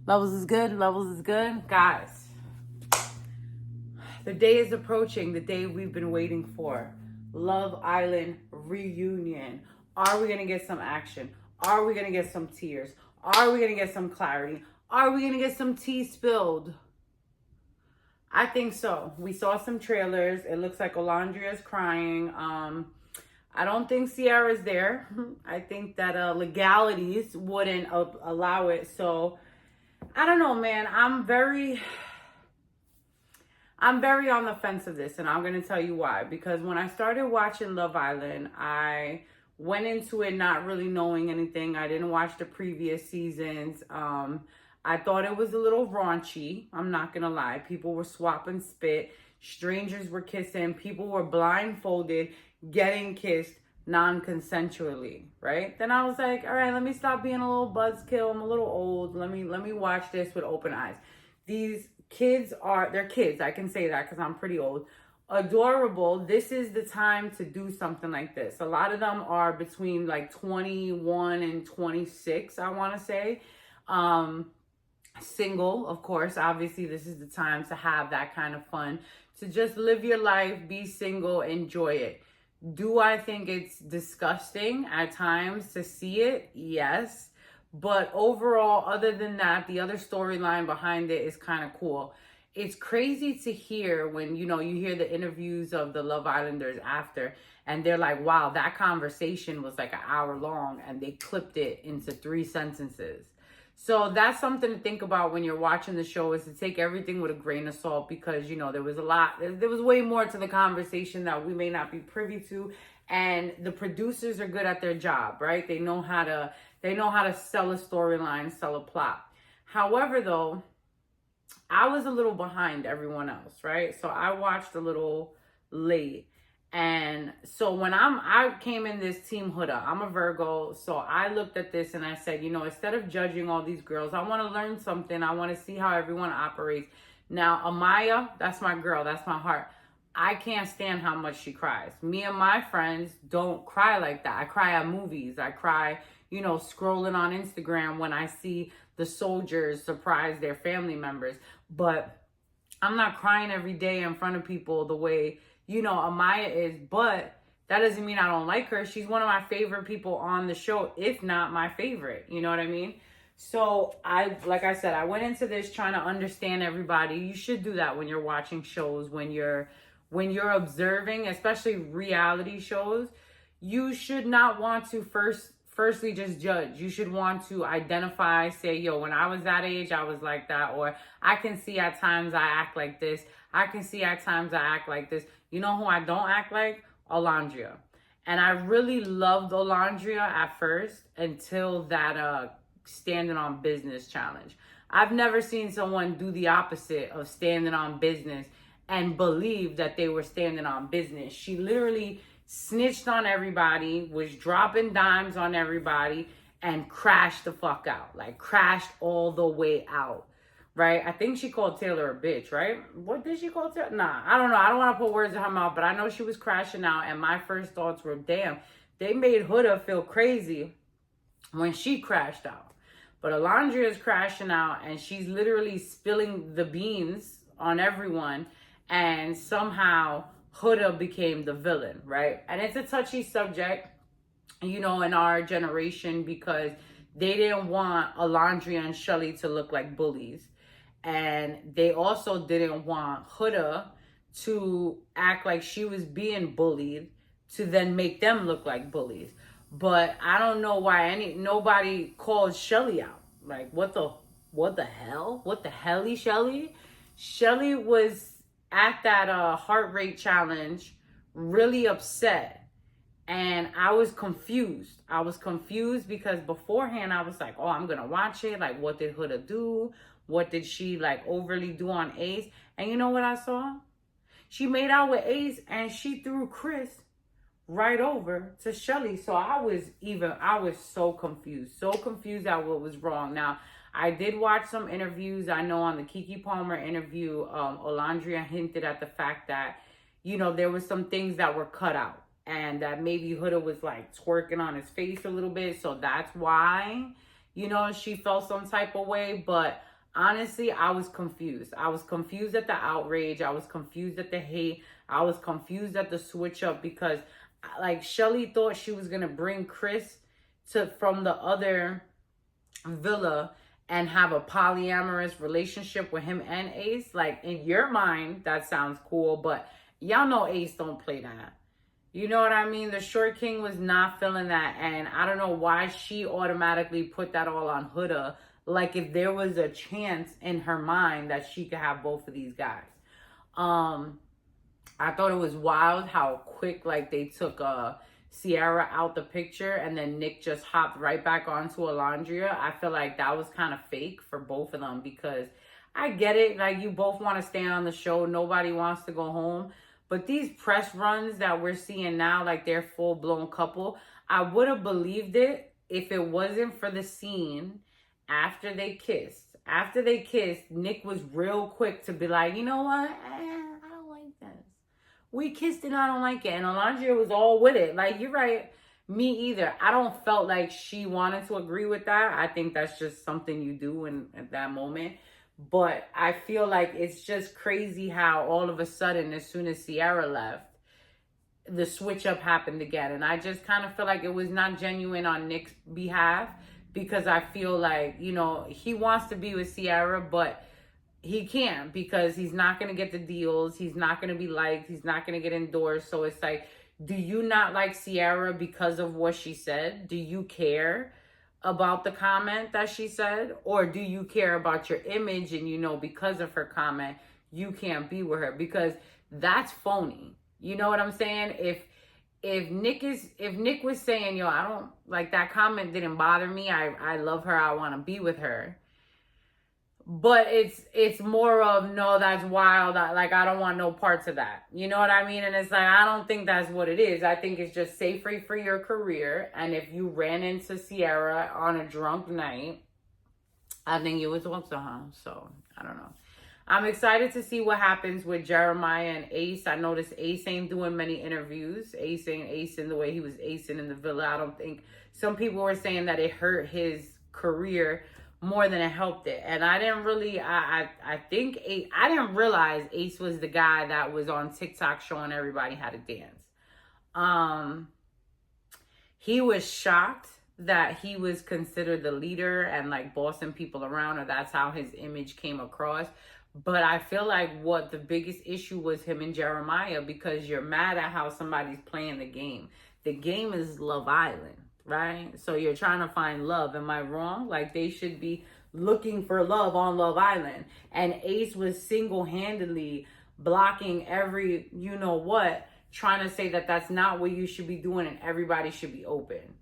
Levels is good. Levels is good. Guys, the day is approaching. The day we've been waiting for. Love Island reunion. Are we going to get some action? Are we going to get some tears? Are we going to get some clarity? Are we going to get some tea spilled? I think so. We saw some trailers. It looks like Olandria's crying. I don't think Sierra's there. I think that legalities wouldn't allow it. So I don't know, man. I'm very on the fence of this, and I'm going to tell you why. Because when I started watching Love Island, I went into it not really knowing anything. I didn't watch the previous seasons. I thought it was a little raunchy. I'm not going to lie. People were swapping spit. Strangers were kissing. People were blindfolded, getting kissed non-consensually, right? Then I was like, all right, let me stop being a little buzzkill. I'm a little old. Let me watch this with open eyes. These kids they're kids. I can say that because I'm pretty old. Adorable. This is the time to do something like this. A lot of them are between like 21 and 26, I want to say. Single, of course. Obviously, this is the time to have that kind of fun, to just live your life, be single, enjoy it. Do I think it's disgusting at times to see it? Yes. But overall, other than that, the other storyline behind it is kind of cool. It's crazy to hear when, you hear the interviews of the Love Islanders after, and they're like, wow, that conversation was like an hour long, and they clipped it into 3 sentences. So that's something to think about when you're watching the show, is to take everything with a grain of salt, because, there was way more to the conversation that we may not be privy to. And the producers are good at their job, right? They know how to sell a storyline, sell a plot. However, though, I was a little behind everyone else, right? So I watched a little late. And so when I came in this team Huda, I'm a Virgo. So I looked at this and I said, instead of judging all these girls, I want to learn something. I want to see how everyone operates. Now, Amaya, that's my girl. That's my heart. I can't stand how much she cries. Me and my friends don't cry like that. I cry at movies. I cry, scrolling on Instagram when I see the soldiers surprise their family members. But I'm not crying every day in front of people the way Amaya is. But that doesn't mean I don't like her. She's one of my favorite people on the show, if not my favorite. You know what I mean? So like I said, I went into this trying to understand everybody. You should do that when you're watching shows, when you're observing, especially reality shows. You should not want to firstly just judge. You should want to identify, say, yo, when I was that age, I was like that. Or I can see at times I act like this. I can see at times I act like this. You know who I don't act like? Olandria. And I really loved Olandria at first until that standing on business challenge. I've never seen someone do the opposite of standing on business and believe that they were standing on business. She literally snitched on everybody, was dropping dimes on everybody, and crashed the fuck out. Like, crashed all the way out. Right? I think she called Taylor a bitch, right? What did she call Taylor? Nah, I don't know. I don't want to put words in her mouth, but I know she was crashing out. And my first thoughts were, damn, they made Huda feel crazy when she crashed out. But Alondria is crashing out, and she's literally spilling the beans on everyone. And somehow Huda became the villain, right? And it's a touchy subject, in our generation, because they didn't want Alondria and Shelly to look like bullies. And they also didn't want Huda to act like she was being bullied to then make them look like bullies. But I don't know why nobody called Shelly out. Like, what the hell? What the hell, Shelly? Shelly was at that heart rate challenge really upset. And I was confused. I was confused because beforehand I was like, oh, I'm going to watch it. Like, what did Huda do? What did she overly do on Ace? And you know what I saw? She made out with Ace and she threw Chris right over to Shelly. So I was so confused at what was wrong. Now, I did watch some interviews. I know on the Kiki Palmer interview, Olandria hinted at the fact that, there was some things that were cut out. And that maybe Huda was twerking on his face a little bit. So that's why, she felt some type of way. But honestly, I was confused. I was confused at the outrage. I was confused at the hate. I was confused at the switch up because like Shelly thought she was gonna bring Chris to from the other villa and have a polyamorous relationship with him and Ace. Like in your mind, that sounds cool, but y'all know Ace don't play that. You know what I mean? The short king was not feeling that, and I don't know why she automatically put that all on Huda. Like if there was a chance in her mind that she could have both of these guys. I thought it was wild how quick like they took Sierra out the picture and then Nick just hopped right back onto Alondria. I feel like that was kind of fake for both of them because I get it. Like you both want to stay on the show. Nobody wants to go home. But these press runs that we're seeing now, like they're full-blown couple, I would have believed it if it wasn't for the scene after they kissed. After they kissed, Nick was real quick to be like, you know what? I don't like this. We kissed and I don't like it. And Alondria was all with it. Like, you're right. Me either. I don't felt like she wanted to agree with that. I think that's just something you do at that moment. But I feel like it's just crazy how all of a sudden, as soon as Sierra left, the switch up happened again. And I just kind of feel like it was not genuine on Nick's behalf because I feel like, you know, he wants to be with Sierra, but he can't because he's not going to get the deals. He's not going to be liked. He's not going to get endorsed. So it's like, do you not like Sierra because of what she said? Do you care about the comment that she said? Or do you care about your image and, you know, because of her comment, you can't be with her? Because that's phony. You know what I'm saying? If Nick was saying, yo, I don't like that comment didn't bother me. I love her. I want to be with her. But it's more of, no, that's wild. I don't want no parts of that. You know what I mean? And it's like, I don't think that's what it is. I think it's just safer for your career. And if you ran into Sierra on a drunk night, I think you would talk to her. So, I don't know. I'm excited to see what happens with Jeremiah and Ace. I noticed Ace ain't doing many interviews. Ace ain't acing the way he was acing in the villa. I don't think, some people were saying that it hurt his career more than it helped it. And I didn't really, I think, I didn't realize Ace was the guy that was on TikTok showing everybody how to dance. He was shocked that he was considered the leader and like bossing people around, or that's how his image came across. But I feel like what the biggest issue was him and Jeremiah, because you're mad at how somebody's playing the game. The game is Love Island, right? So you're trying to find love. Am I wrong? Like they should be looking for love on Love Island. And Ace was single-handedly blocking every, you know what, trying to say that that's not what you should be doing and everybody should be open.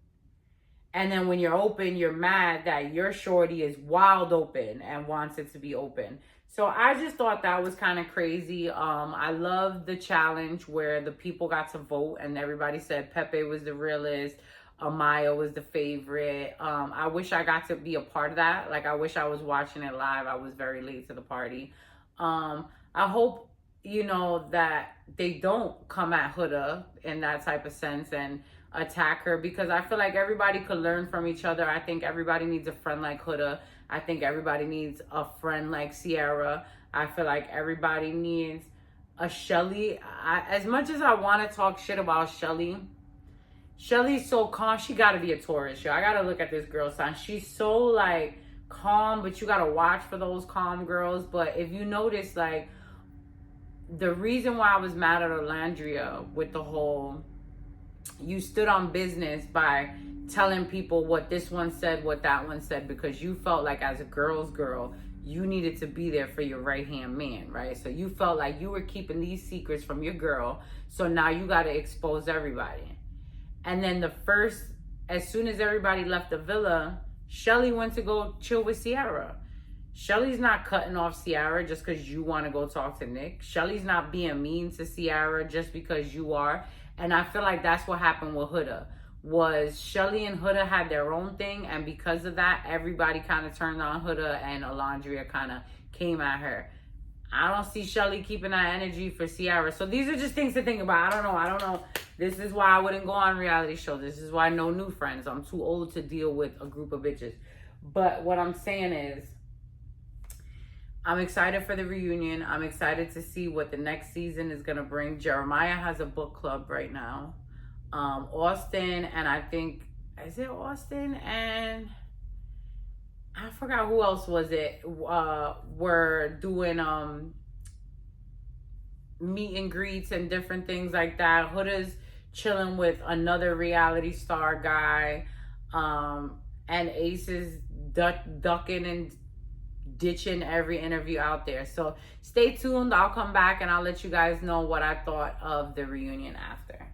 And then when you're open, you're mad that your shorty is wild open and wants it to be open. So I just thought that was kind of crazy. I love the challenge where the people got to vote and everybody said Pepe was the realest, Amaya was the favorite. I wish I got to be a part of that. Like, I wish I was watching it live. I was very late to the party. I hope, you know, that they don't come at Huda in that type of sense and attack her, because I feel like everybody could learn from each other. I think everybody needs a friend like Huda. I think everybody needs a friend like Sierra. I feel like everybody needs a Shelly. As much as I want to talk shit about Shelly's so calm. She got to be a Taurus, yo. I got to look at this girl sign. She's so, like, calm, but you got to watch for those calm girls. But if you notice, like, the reason why I was mad at Orlandria with the whole, you stood on business by telling people what this one said, what that one said, because you felt like as a girl's girl, you needed to be there for your right-hand man, right? So you felt like you were keeping these secrets from your girl, so now you got to expose everybody. And then as soon as everybody left the villa, Shelly went to go chill with Sierra. Shelly's not cutting off Sierra just because you want to go talk to Nick. Shelly's not being mean to Sierra just because you are. And I feel like that's what happened with Huda. Was Shelly and Huda had their own thing, and because of that, everybody kind of turned on Huda, and Alondria kind of came at her. I don't see Shelly keeping that energy for Sierra. So these are just things to think about. I don't know. This is why I wouldn't go on reality shows. This is why no new friends. I'm too old to deal with a group of bitches. But what I'm saying is, I'm excited for the reunion. I'm excited to see what the next season is going to bring. Jeremiah has a book club right now. Austin, and I think, is it Austin? And I forgot who else was it. Were doing meet and greets and different things like that. Huda's chilling with another reality star guy. And Ace is ducking and ditching every interview out there. So stay tuned. I'll come back and I'll let you guys know what I thought of the reunion after.